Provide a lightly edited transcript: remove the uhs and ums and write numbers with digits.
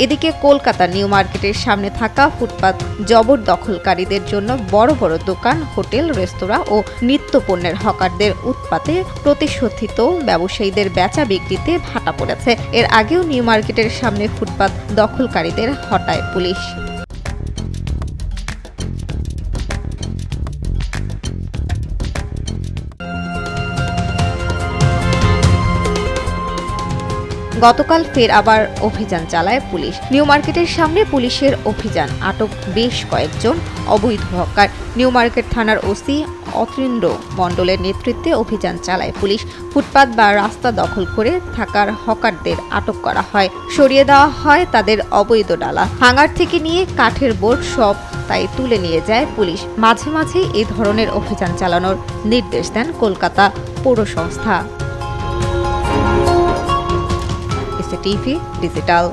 এদিকে কলকাতা নিউ মার্কেটের সামনে থাকা ফুটপাত জবরদখলকারীদের জন্য বড় বড় দোকান, হোটেল, রেস্তোরাঁ ও নিত্যপণ্যের হকারদের উৎপাতে প্রতিশোধিত ব্যবসায়ীদের বেচা বিক্রিতে ভাটা পড়েছে। এর আগেও নিউ মার্কেটের সামনে ফুটপাত দখলকারীদের হটায় পুলিশ। গতকাল ফের আবার অভিযান চালায় পুলিশ। নিউ মার্কেটের সামনে পুলিশের অভিযান, আটক বেশ কয়েকজন অবৈধ হকার। নিউ মার্কেট থানার ওসি অতীন্দ্র মণ্ডলের নেতৃত্বে অভিযান চালায় পুলিশ। ফুটপাত বা রাস্তা দখল করে থাকার হকারদের আটক করা হয়, সরিয়ে দেওয়া হয় তাদের অবৈধ ডালা। হাঙ্গার থেকে নিয়ে কাঠের বোর্ড সব তাই তুলে নিয়ে যায় পুলিশ। মাঝে মাঝে এই ধরনের অভিযান চালানোর নির্দেশ দেন কলকাতা পৌর সংস্থা। TV digital.